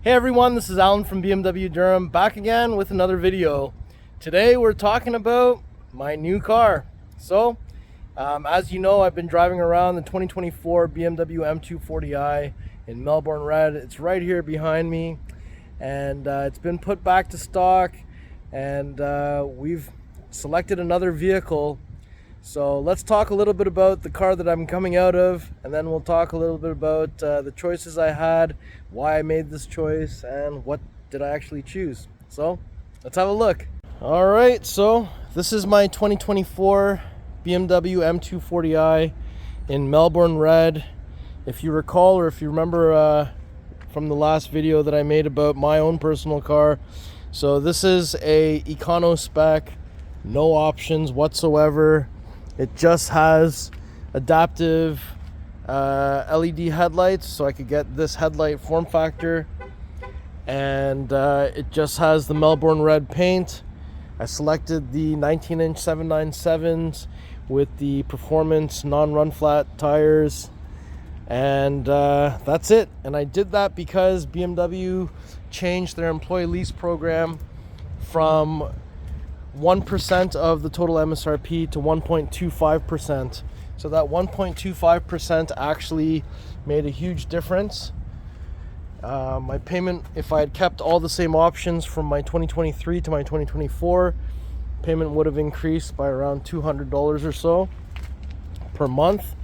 Hey everyone, this is Alan from BMW Durham, back again with another video. Today we're talking about my new car. So, as you know, I've been driving around the 2024 BMW M240i in Melbourne red. It's right here behind me, and it's been put back to stock, and we've selected another vehicle. So let's talk a little bit about the car that I'm coming out of, and then we'll talk a little bit about the choices I had, why I made this choice, and what did I actually choose. So let's have a look. All right, so this is my 2024 BMW M240i in Melbourne red. If you recall, or if you remember from the last video that I made about my own personal car, so this is a econo spec, no options whatsoever. It just has adaptive LED headlights, so I could get this headlight form factor, and it just has the Melbourne red paint. I selected the 19-inch 797s with the performance non-run flat tires, and that's it. And I did that because BMW changed their employee lease program from 1% of the total MSRP to 1.25%. So that 1.25% actually made a huge difference. My payment, if I had kept all the same options from my 2023 to my 2024, payment would have increased by around $200 or so per month,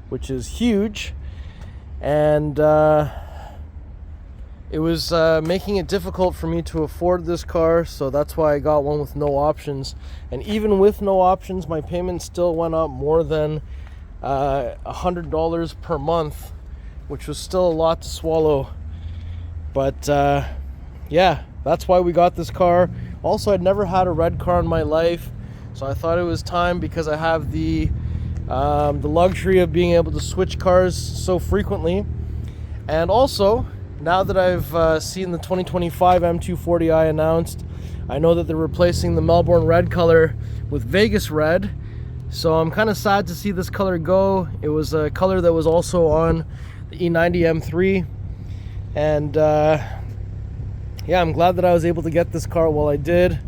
which is huge. And it was making it difficult for me to afford this car, so that's why I got one with no options. And even with no options, my payment still went up more than $100 per month, which was still a lot to swallow. But yeah, that's why we got this car. Also, I'd never had a red car in my life, so I thought it was time, because I have the luxury of being able to switch cars so frequently. And also, now that I've seen the 2025 M240i announced, I know that they're replacing the Melbourne red color with Vegas red. So I'm kind of sad to see this color go. It was a color that was also on the E90 M3. And yeah, I'm glad that I was able to get this car while I did.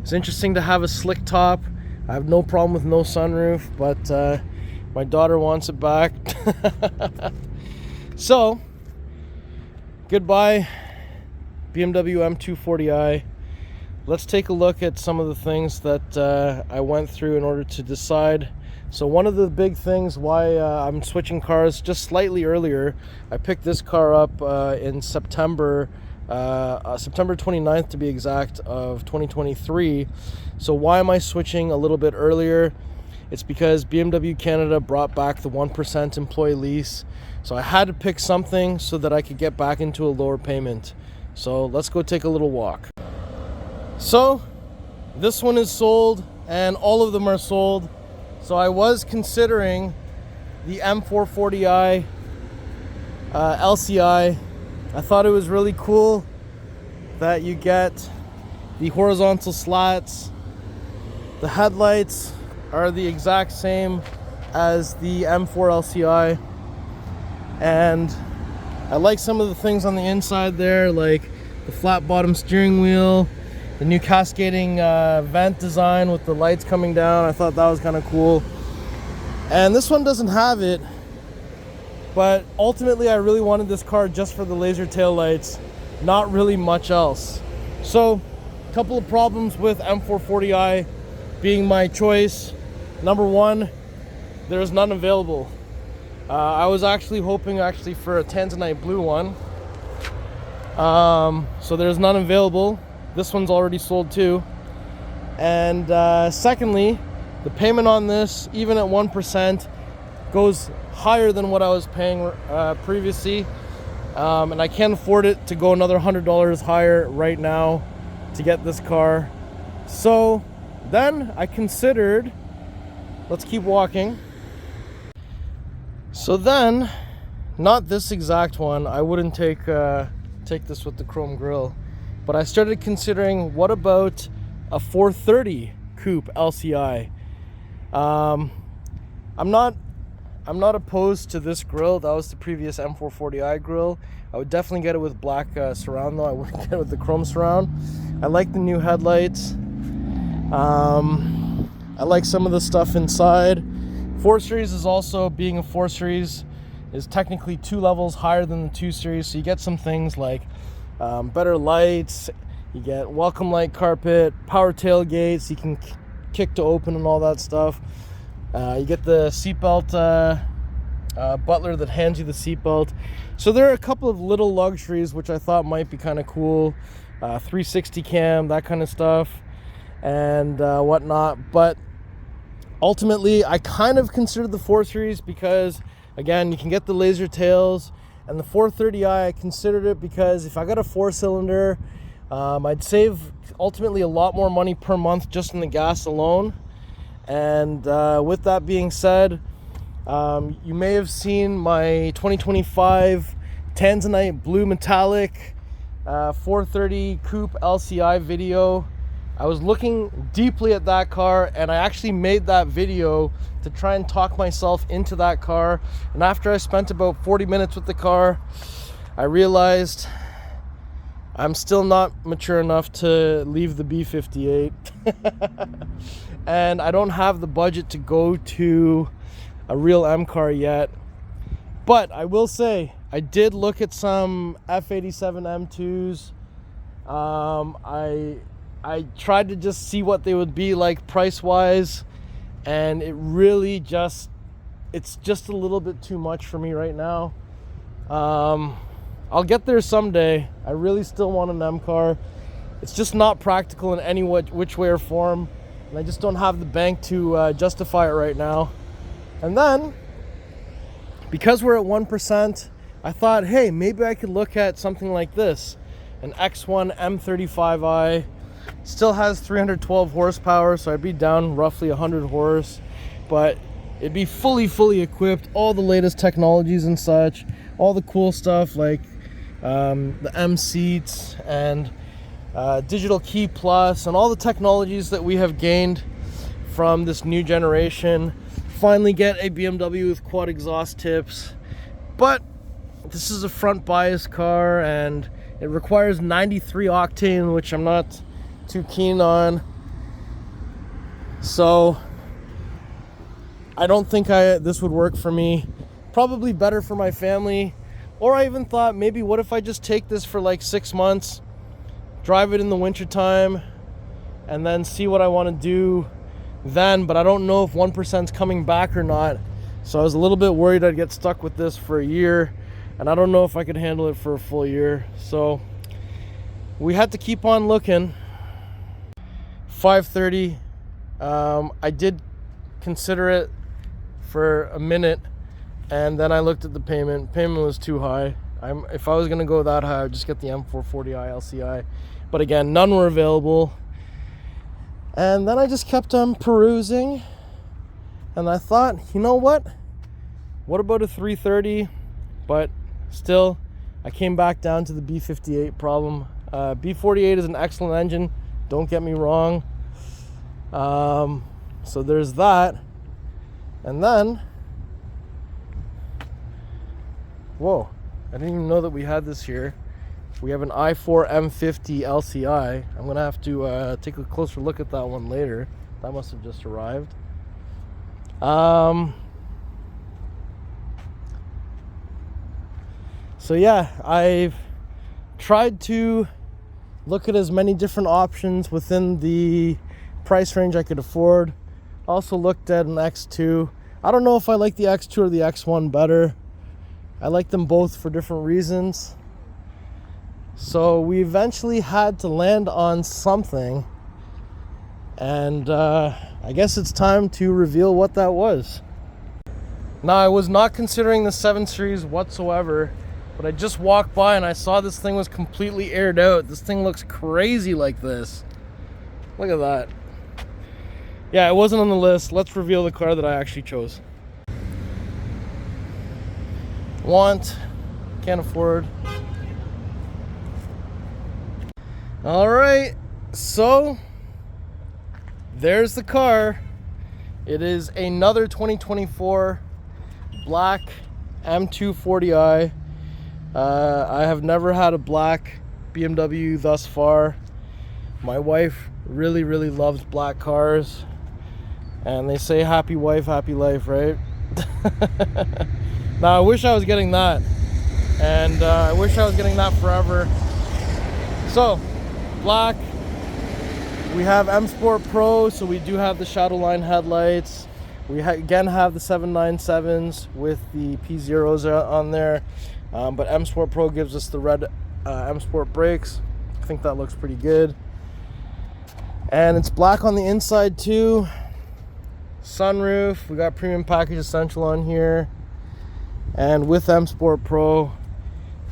It's interesting to have a slick top. I have no problem with no sunroof, but my daughter wants it back. So, goodbye, BMW M240i. Let's take a look at some of the things that I went through in order to decide. So one of the big things why I'm switching cars just slightly earlier, I picked this car up in September 29th to be exact, of 2023. So why am I switching a little bit earlier? It's because BMW Canada brought back the 1% employee lease. So I had to pick something so that I could get back into a lower payment. So let's go take a little walk. So this one is sold, and all of them are sold. So I was considering the M440i LCI. I thought it was really cool that you get the horizontal slats. The headlights are the exact same as the M4 LCI. And I like some of the things on the inside there, like the flat bottom steering wheel, the new cascading vent design with the lights coming down. I thought that was kind of cool. And this one doesn't have it, but ultimately I really wanted this car just for the laser tail lights, not really much else. So a couple of problems with M440i being my choice. Number one, there's none available. I was actually hoping for a tanzanite blue one. So there's none available. This one's already sold too. And secondly, the payment on this, even at 1%, goes higher than what I was paying previously. And I can't afford it to go another $100 higher right now to get this car. So then I considered, let's keep walking. So then, not this exact one, I wouldn't take this with the chrome grille, but I started considering, what about a 430 coupe LCI? I'm not I'm not opposed to this grille. That was the previous M240i grille. I would definitely get it with black surround though. I wouldn't get it with the chrome surround. I like the new headlights. I like some of the stuff inside. 4 Series is also, being a 4 Series, is technically 2 levels higher than the 2 Series. So you get some things like better lights. You get welcome light carpet, power tailgates. You can kick to open and all that stuff. You get the seatbelt butler that hands you the seatbelt. So there are a couple of little luxuries which I thought might be kind of cool. 360 cam, that kind of stuff, and whatnot. But ultimately, I kind of considered the 4 Series because, again, you can get the laser tails. And the 430i, I considered it because if I got a 4-cylinder, I'd save ultimately a lot more money per month just in the gas alone. And with that being said, you may have seen my 2025 Tanzanite Blue Metallic 430 Coupe LCI video. I was looking deeply at that car, and I actually made that video to try and talk myself into that car. And after I spent about 40 minutes with the car, I realized I'm still not mature enough to leave the B58. And I don't have the budget to go to a real M car yet. But I will say, I did look at some F87 M2s. I tried to just see what they would be like price-wise, and it really it's just a little bit too much for me right now. I'll get there someday. I really still want an M car. It's just not practical in any which way or form, and I just don't have the bank to justify it right now. And then, because we're at 1%, I thought, hey, maybe I could look at something like this, an X1 M35i. Still has 312 horsepower, so I'd be down roughly 100 horse, but it'd be fully equipped, all the latest technologies and such, all the cool stuff like the M seats and digital key plus and all the technologies that we have gained from this new generation. Finally get a BMW with quad exhaust tips, but this is a front bias car and it requires 93 octane, which I'm not too keen on. So I don't think this would work for me. Probably better for my family. Or I even thought, maybe what if I just take this for like 6 months, drive it in the winter time, and then see what I want to do then. But I don't know if 1% is coming back or not. So I was a little bit worried I'd get stuck with this for a year, and I don't know if I could handle it for a full year. So we had to keep on looking. 530. I did consider it for a minute, and then I looked at the payment. Payment was too high. If I was gonna go that high, I'd just get the M240i LCI. But again, none were available. And then I just kept on perusing, and I thought, you know what? What about a 330? But still, I came back down to the B58 problem. B48 is an excellent engine, don't get me wrong. So there's that. And then, whoa, I didn't even know that we had this here. We have an i4 M50 LCI. I'm gonna have to take a closer look at that one later. That must have just arrived. So yeah, I've tried to look at as many different options within the price range I could afford. Also looked at an X2. I don't know if I like the X2 or the X1 better. I like them both for different reasons. So we eventually had to land on something, and I guess it's time to reveal what that was. Now, I was not considering the 7 Series whatsoever, but I just walked by and I saw this thing was completely aired out. This thing looks crazy like this. Look at that. Yeah, it wasn't on the list. Let's reveal the car that I actually chose. Want, can't afford. All right, so there's the car. It is another 2024 black M240i. I have never had a black BMW thus far. My wife really loves black cars, and they say happy wife, happy life, right? Now I wish I was getting that, and I wish I was getting that forever. So black, we have M Sport Pro, so we do have the Shadowline headlights. We again have the 797s with the P0s on there, but M Sport Pro gives us the red M Sport brakes. I think that looks pretty good. And it's black on the inside too. Sunroof, we got premium package essential on here, and with M Sport Pro,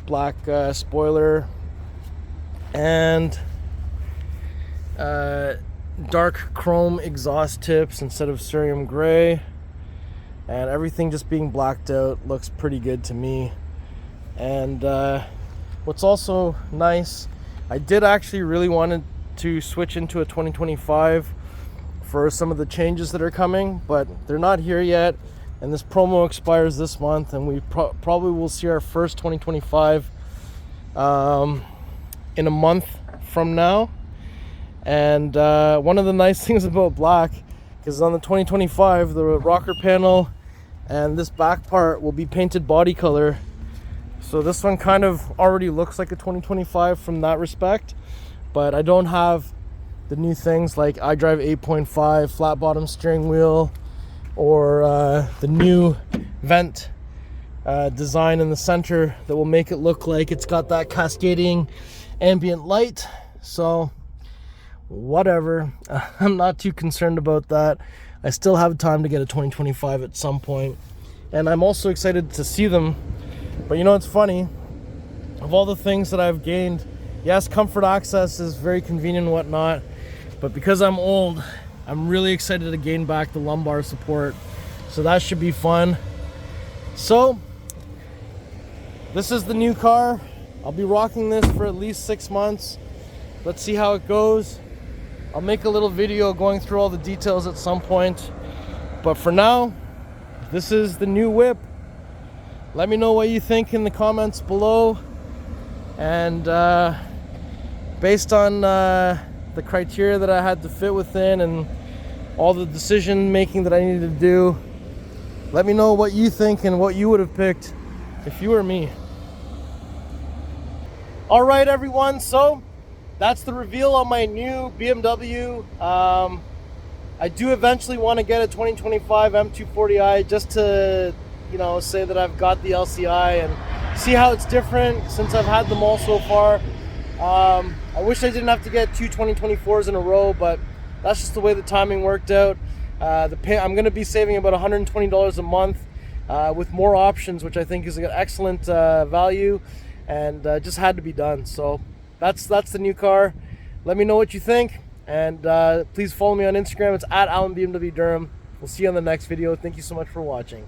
black spoiler, and dark chrome exhaust tips instead of cerium gray, and everything just being blacked out looks pretty good to me. And what's also nice, I did actually really wanted to switch into a 2025 for some of the changes that are coming, but they're not here yet, and this promo expires this month, and we probably will see our first 2025 in a month from now. And one of the nice things about black is on the 2025, the rocker panel and this back part will be painted body color. So this one kind of already looks like a 2025 from that respect, but I don't have the new things like iDrive 8.5, flat bottom steering wheel, or the new vent design in the center that will make it look like it's got that cascading ambient light. So whatever, I'm not too concerned about that. I still have time to get a 2025 at some point, and I'm also excited to see them. But you know, it's funny, of all the things that I've gained, yes, comfort access is very convenient and whatnot, but because I'm old, I'm really excited to gain back the lumbar support, so that should be fun. So this is the new car. I'll be rocking this for at least 6 months. Let's see how it goes. I'll make a little video going through all the details at some point, but for now, this is the new whip. Let me know what you think in the comments below, and based on the criteria that I had to fit within and all the decision making that I needed to do, let me know what you think and what you would have picked if you were me. All right, everyone, so that's the reveal on my new BMW. I do eventually want to get a 2025 M240i just to, you know, say that I've got the LCI and see how it's different since I've had them all so far. I wish I didn't have to get two 2024s in a row, but that's just the way the timing worked out. I'm going to be saving about $120 a month with more options, which I think is an excellent value, and just had to be done. So that's the new car. Let me know what you think, and please follow me on Instagram. It's @AlanBMWDurham. We'll see you on the next video. Thank you so much for watching.